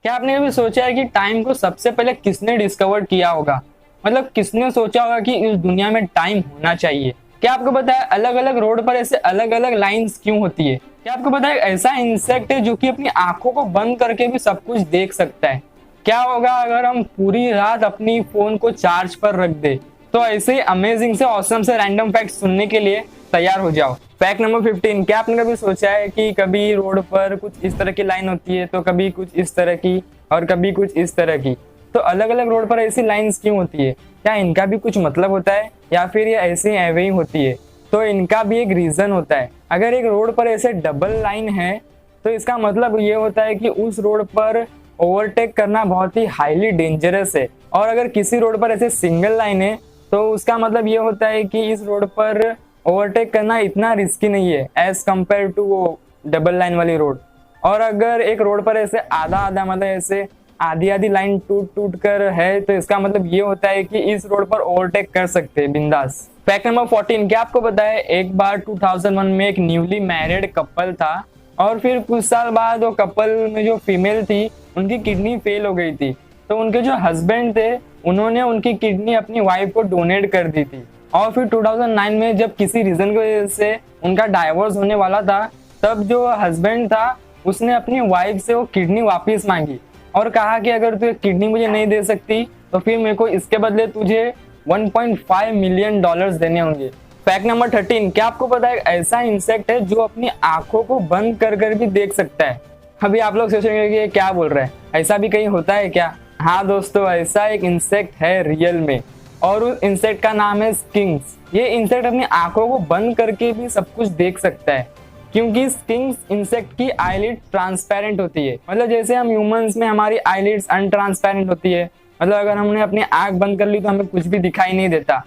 क्या आपने कभी सोचा है कि टाइम को सबसे पहले किसने डिस्कवर किया होगा? मतलब किसने सोचा होगा कि इस दुनिया में टाइम होना चाहिए? क्या आपको पता है अलग अलग रोड पर ऐसे अलग अलग लाइंस क्यों होती है? क्या आपको पता है ऐसा इंसेक्ट है जो कि अपनी आंखों को बंद करके भी सब कुछ देख सकता है? क्या होगा अगर हम पूरी रात अपनी फोन को चार्ज पर रख दे? तो ऐसे ही अमेजिंग से ऑसम से रैंडम फैक्ट सुनने के लिए तैयार हो जाओ। फैक्ट नंबर 15, क्या आपने कभी सोचा है कि कभी रोड पर कुछ इस तरह की लाइन होती है तो कभी कुछ इस तरह की और कभी कुछ इस तरह की? तो अलग अलग रोड पर ऐसी लाइंस क्यों होती है? क्या इनका भी कुछ मतलब होता है या फिर ये ऐसे एवे ही होती है? तो इनका भी एक रीजन होता है। अगर एक रोड पर ऐसे डबल लाइन है तो इसका मतलब ये होता है कि उस रोड पर ओवरटेक करना बहुत ही हाईली डेंजरस है। और अगर किसी रोड पर ऐसे सिंगल लाइन है तो उसका मतलब ये होता है कि इस रोड पर ओवरटेक करना इतना रिस्की नहीं है एज कम्पेयर टू वो डबल लाइन वाली रोड। और अगर एक रोड पर ऐसे आधा आधा मतलब ऐसे आधी आधी लाइन टूट टूट कर है तो इसका मतलब ये होता है कि इस रोड पर ओवरटेक कर सकते हैं बिंदास। फैक्ट नंबर 14, क्या आपको पता है एक बार 2001 में एक न्यूली मैरिड कपल था और फिर कुछ साल बाद वो कपल में जो फीमेल थी उनकी किडनी फेल हो गई थी। तो उनके जो हस्बैंड थे उन्होंने उनकी किडनी अपनी वाइफ को डोनेट कर दी थी। और फिर 2009 में जब किसी रीजन की वजह से उनका डाइवोर्स होने वाला था तब जो हस्बैंड था उसने अपनी वाइफ से वो किडनी वापस मांगी और कहा कि अगर तू किडनी मुझे नहीं दे सकती तो फिर मेरे को इसके बदले तुझे 1.5 मिलियन डॉलर्स देने होंगे। फैक्ट नंबर 13, क्या आपको पता है ऐसा इंसेक्ट है जो अपनी आंखों को बंद कर कर भी देख सकता है? अभी आप लोग सोचेंगे कि ये क्या बोल रहे हैं, ऐसा भी कहीं होता है क्या? हाँ दोस्तों, ऐसा एक इंसेक्ट है रियल में और उस इंसेक्ट का नाम है स्किंक्स। ये इंसेक्ट अपनी आंखों को बंद करके भी सब कुछ देख सकता है क्योंकि स्किंक्स इंसेक्ट की आईलिड ट्रांसपेरेंट होती है। मतलब जैसे हम ह्यूमंस में हमारी आईलिड्स अनट्रांसपेरेंट होती है, मतलब अगर हमने अपनी आंख बंद कर ली तो हमें कुछ भी दिखाई नहीं देता।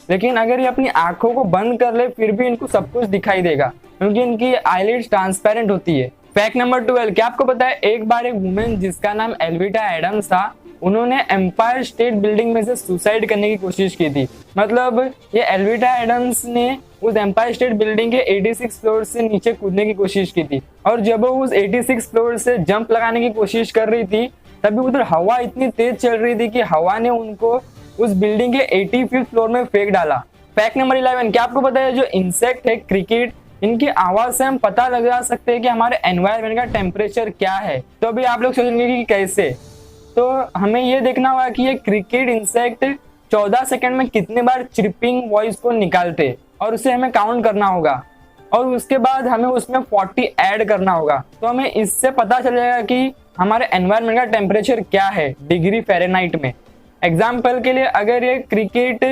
लेकिन अगर ये अपनी आंखों को बंद कर ले फिर भी इनको सब कुछ दिखाई देगा क्योंकि इनकी आईलिड्स ट्रांसपेरेंट होती है। फैक्ट नंबर 12, क्या आपको पता है एक बार एक वुमेन जिसका नाम एल्विटा एडम्स था उन्होंने एम्पायर स्टेट बिल्डिंग में से सुसाइड करने की कोशिश की थी। मतलब ये एल्विटा एडम्स ने उस एम्पायर स्टेट बिल्डिंग के 86 फ्लोर से नीचे कूदने की कोशिश की थी और जब वो उस 86 फ्लोर से जंप लगाने की कोशिश कर रही थी तभी उधर हवा इतनी तेज चल रही थी कि हवा ने उनको उस बिल्डिंग के 85 फ्लोर में फेंक डाला। फैक्ट नंबर 11, क्या आपको पता है जो इंसेक्ट है क्रिकेट, इनकी आवाज से हम पता लगा सकते हैं कि हमारे एनवायरनमेंट का टेम्परेचर क्या है? तो अभी आप लोग सोचेंगे कि कैसे? तो हमें ये देखना होगा कि ये क्रिकेट इंसेक्ट 14 सेकंड में कितने बार चिरपिंग वॉइस को निकालते और उसे हमें काउंट करना होगा और उसके बाद हमें उसमें 40 ऐड करना होगा। तो हमें इससे पता चलेगा कि हमारे एनवायरनमेंट का टेम्परेचर क्या है डिग्री फ़ारेनहाइट में। एग्जाम्पल के लिए अगर ये क्रिकेट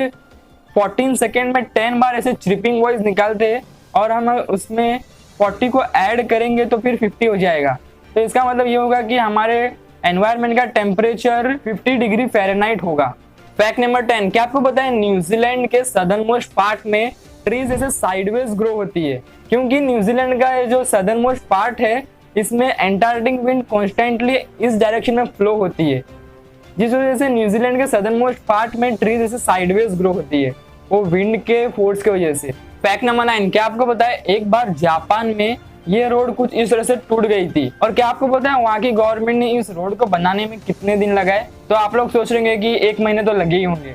14 सेकेंड में 10 बार ऐसे चिरपिंग वॉइस निकालते हैं और हम उसमें 40 को ऐड करेंगे तो फिर 50 हो जाएगा। तो इसका मतलब ये होगा कि हमारे एनवायरनमेंट का टेम्परेचर 50 डिग्री फ़ारेनहाइट होगा। फैक्ट नंबर 10, क्या आपको पता है न्यूजीलैंड के सदर्न मोस्ट पार्ट में ट्रीज ऐसे साइडवेज ग्रो होती है क्योंकि न्यूजीलैंड का जो सदर्न मोस्ट पार्ट है इसमें एंटार्क्टिक विंड कॉन्स्टेंटली इस डायरेक्शन में फ्लो होती है, जिस वजह से न्यूजीलैंड के सदर्न मोस्ट पार्ट में ट्रीज ऐसे साइडवेज ग्रो होती है वो विंड के फोर्स की वजह से। फैक्ट नंबर 9, क्या आपको पता है एक बार जापान में ये रोड कुछ इस तरह से टूट गई थी और क्या आपको पता है वहाँ की गवर्नमेंट ने इस रोड को बनाने में कितने दिन लगाए? तो आप लोग सोच रहे हैं कि 1 महीने तो लगे ही होंगे,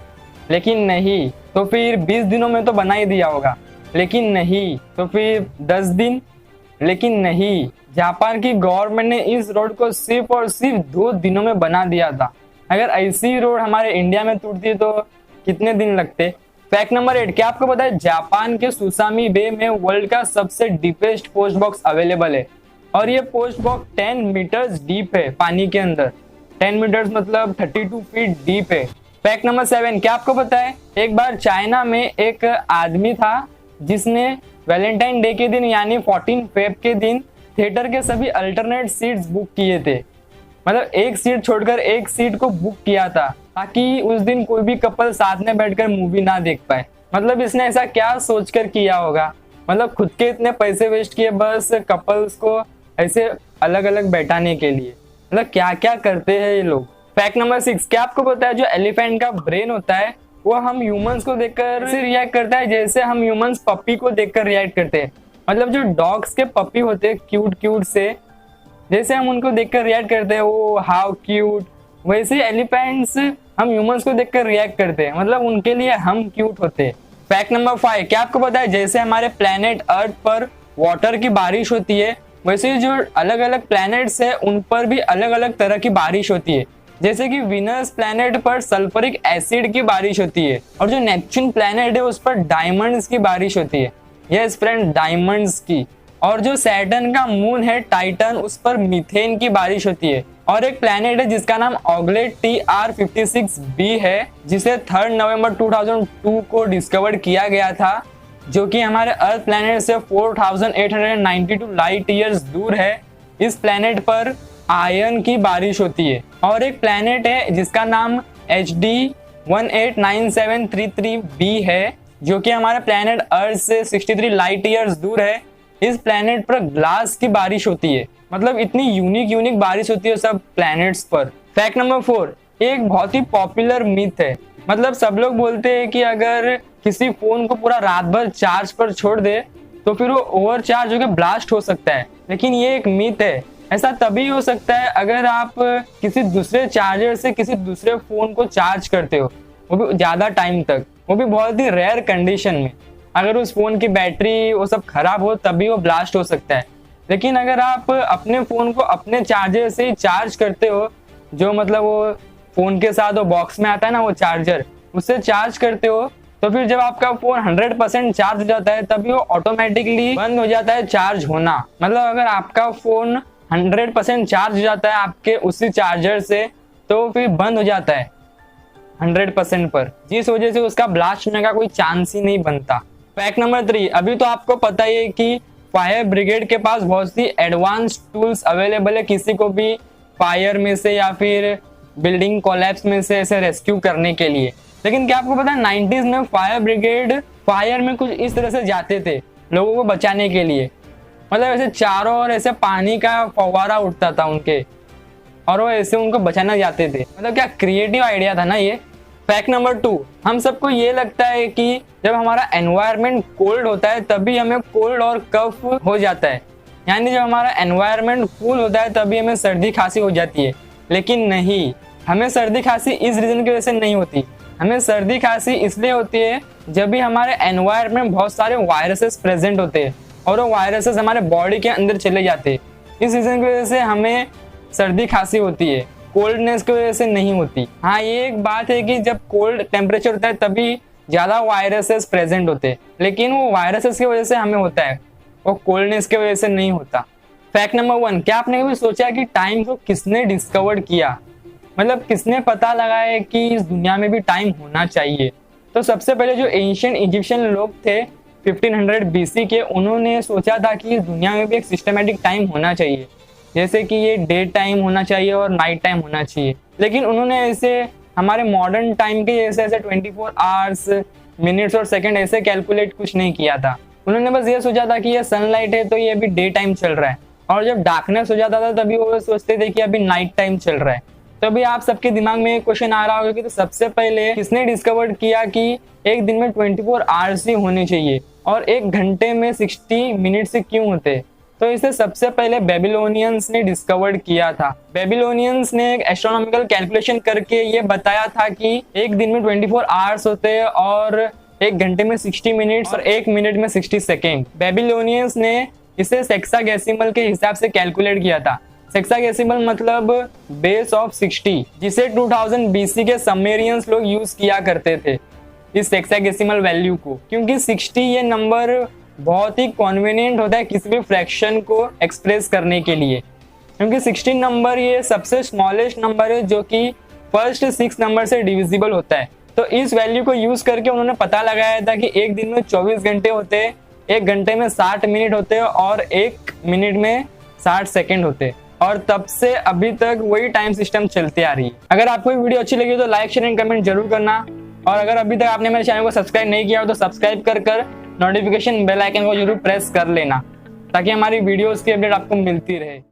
लेकिन नहीं। तो फिर 20 दिनों में तो बना ही दिया होगा, लेकिन नहीं। तो फिर 10 दिन, लेकिन नहीं। जापान की गवर्नमेंट ने इस रोड को सिर्फ और सिर्फ 2 दिनों में बना दिया था। अगर ऐसी रोड हमारे इंडिया में टूटती तो कितने दिन लगते? फैक्ट नंबर 8, क्या आपको पता है जापान के सुसामी बे में वर्ल्ड का सबसे डीपेस्ट पोस्ट बॉक्स अवेलेबल है और ये पोस्ट बॉक्स 10 मीटर्स डीप है पानी के अंदर। 10 मीटर्स मतलब 32 फीट डीप है। फैक्ट नंबर 7, क्या आपको पता है एक बार चाइना में एक आदमी था जिसने वैलेंटाइन डे के दिन यानी 14 फेब के दिन थिएटर के सभी अल्टरनेट सीट्स बुक किए थे। मतलब एक सीट छोड़कर एक सीट को बुक किया था ताकि उस दिन कोई भी कपल साथ में बैठकर मूवी ना देख पाए। मतलब इसने ऐसा क्या सोचकर किया होगा? मतलब खुद के इतने पैसे वेस्ट किए बस कपल्स को ऐसे अलग अलग बैठाने के लिए। मतलब क्या क्या करते हैं ये लोग। फैक्ट नंबर 6, क्या आपको पता है जो एलिफेंट का ब्रेन होता है वो हम ह्यूमंस को देखकर से रिएक्ट करता है जैसे हम ह्यूमंस पप्पी को देखकर रिएक्ट करते हैं। मतलब जो डॉग्स के पप्पी होते हैं क्यूट क्यूट से, जैसे हम उनको देखकर रिएक्ट करते हैं ओ हाउ क्यूट, वैसे एलिफेंट्स हम ह्यूमंस को देखकर रिएक्ट करते हैं, मतलब उनके लिए हम क्यूट होते हैं। फैक्ट नंबर 5, क्या आपको पता है जैसे हमारे प्लेनेट अर्थ पर वाटर की बारिश होती है, वैसे जो अलग अलग प्लैनेट्स है उन पर भी अलग अलग तरह की बारिश होती है। जैसे कि विनस प्लैनेट पर सल्फ्यूरिक एसिड की बारिश होती है और जो नेपच्यून प्लैनेट है उस पर डायमंड्स की बारिश होती है। यस फ्रेंड, डायमंड्स की। और जो सैटर्न का मून है टाइटन, उस पर मीथेन की बारिश होती है। और एक प्लैनेट है जिसका नाम ऑगलेट TR56b है, जिसे 3 नवंबर 2002 को डिस्कवर किया गया था, जो कि हमारे अर्थ प्लैनेट से 4892 लाइट ईयर्स दूर है। इस प्लैनेट पर आयरन की बारिश होती है। और एक प्लैनेट है जिसका नाम HD 189733b है, जो कि हमारे प्लैनेट अर्थ से 63 लाइट ईयर्स दूर है। इस प्लैनेट पर ग्लास की बारिश होती है, मतलब इतनी यूनिक बारिश होती है सब प्लैनेट्स पर। फैक्ट नंबर 4, एक बहुत ही पॉपुलर मिथ है, मतलब सब लोग बोलते हैं कि अगर किसी फोन को पूरा रात भर चार्ज पर छोड़ दे तो फिर वो ओवर चार्ज होकर ब्लास्ट हो सकता है, लेकिन ये एक मिथ है। ऐसा तभी हो सकता है अगर आप किसी दूसरे चार्जर से किसी दूसरे फोन को चार्ज करते हो, वो भी ज्यादा टाइम तक, वो भी बहुत ही रेयर कंडीशन में। अगर उस फोन की बैटरी वो सब खराब हो तभी वो ब्लास्ट हो सकता है। लेकिन अगर आप अपने फोन को अपने चार्जर से ही चार्ज करते हो, जो मतलब वो फोन के साथ वो बॉक्स में आता है ना वो चार्जर, उससे चार्ज करते हो, तो फिर जब आपका फोन 100% चार्ज हो जाता है तभी वो ऑटोमेटिकली बंद हो जाता है चार्ज होना। मतलब अगर आपका फोन 100% चार्ज हो जाता है आपके उसी चार्जर से, तो फिर बंद हो जाता है 100% पर, जिस वजह से उसका ब्लास्ट होने का कोई चांस ही नहीं बनता। फैक्ट नंबर 3, अभी तो आपको पता ही है कि फायर ब्रिगेड के पास बहुत सी एडवांस टूल्स अवेलेबल है किसी को भी फायर में से या फिर बिल्डिंग कोलैप्स में से ऐसे रेस्क्यू करने के लिए। लेकिन क्या आपको पता है 90s में फायर ब्रिगेड फायर में कुछ इस तरह से जाते थे लोगों को बचाने के लिए, मतलब ऐसे चारों ओर ऐसे पानी का फव्वारा उठता था उनके और वो ऐसे उनको बचाना जाते थे। मतलब क्या क्रिएटिव आइडिया था ना ये। फैक्ट नंबर 2, हम सबको ये लगता है कि जब हमारा एनवायरनमेंट कोल्ड होता है तभी हमें कोल्ड और कफ हो जाता है, यानी जब हमारा एनवायरनमेंट कूल होता है तभी हमें सर्दी खांसी हो जाती है। लेकिन नहीं, हमें सर्दी खांसी इस रीजन की वजह से नहीं होती। हमें सर्दी खांसी इसलिए होती है जब भी हमारे एनवायरनमेंट में बहुत सारे वायरसेस प्रेजेंट होते हैं और वो वायरसेस हमारे बॉडी के अंदर चले जाते हैं। इस रीजन की वजह से हमें सर्दी खांसी होती है, कोल्डनेस की वजह से नहीं होती। हाँ, ये एक बात है कि जब कोल्ड टेम्परेचर होता है तभी ज्यादा वायरसेस प्रेजेंट होते हैं, लेकिन वो वायरसेस की वजह से हमें होता है, वो कोल्डनेस की वजह से नहीं होता। फैक्ट नंबर 1, क्या आपने कभी सोचा कि टाइम को किसने डिस्कवर किया, मतलब किसने पता लगाया कि इस दुनिया में भी टाइम होना चाहिए? तो सबसे पहले जो एंशिएंट इजिप्शियन लोग थे 1500 BC के, उन्होंने सोचा था कि इस दुनिया में भी एक सिस्टमेटिक टाइम होना चाहिए, जैसे कि ये डे टाइम होना चाहिए और नाइट टाइम होना चाहिए। लेकिन उन्होंने ऐसे हमारे मॉडर्न टाइम के जैसे ऐसे 24 आवर्स, मिनट्स और सेकंड ऐसे कैलकुलेट कुछ नहीं किया था। उन्होंने बस ये सोचा था कि ये सनलाइट है तो ये अभी डे टाइम चल रहा है, और जब डार्कनेस हो जाता था तभी वो सोचते थे कि अभी नाइट टाइम चल रहा है। तो अभी आप सबके दिमाग में एक क्वेश्चन आ रहा होगा कि तो सबसे पहले किसने डिस्कवर किया कि एक दिन में 24 आवर्स ही होने चाहिए और एक घंटे में 60 मिनट से क्यों होते? तो इसे सबसे पहले बेबीलोनियंस ने डिस्कवर्ड किया था। बेबीलोनियंस ने एक एस्ट्रोनॉमिकल कैलकुलेशन करके ये बताया था कि एक दिन में 24 आवर्स होते हैं और एक घंटे में 60 मिनट्स और एक मिनट में 60 सेकेंड। बेबीलोनियंस ने इसे सेक्साडेसिमल के हिसाब से कैलकुलेट किया था। सेक्साडेसिमल मतलब बेस ऑफ 60, जिसे 2000 BC के समेरियंस लोग यूज किया करते थे इस सेक्साडेसिमल वैल्यू को, क्योंकि 60 ये नंबर बहुत ही कन्वीनियंट होता है किसी भी फ्रैक्शन को एक्सप्रेस करने के लिए, क्योंकि 16 नंबर ये सबसे स्मॉलेस्ट नंबर है जो कि फर्स्ट 6 नंबर से डिविजिबल होता है। तो इस वैल्यू को यूज करके उन्होंने पता लगाया था कि एक दिन में 24 घंटे होते हैं, एक घंटे में 60 मिनट होते हैं और एक मिनट में 60 सेकेंड होते हैं, और तब से अभी तक वही टाइम सिस्टम चलती आ रही है। अगर आपको ये वीडियो अच्छी लगी तो लाइक, शेयर एंड कमेंट जरूर करना, और अगर अभी तक आपने मेरे चैनल को सब्सक्राइब नहीं किया हो तो सब्सक्राइब कर नोटिफिकेशन बेल आइकन को जरूर प्रेस कर लेना, ताकि हमारी वीडियोस की अपडेट आपको मिलती रहे।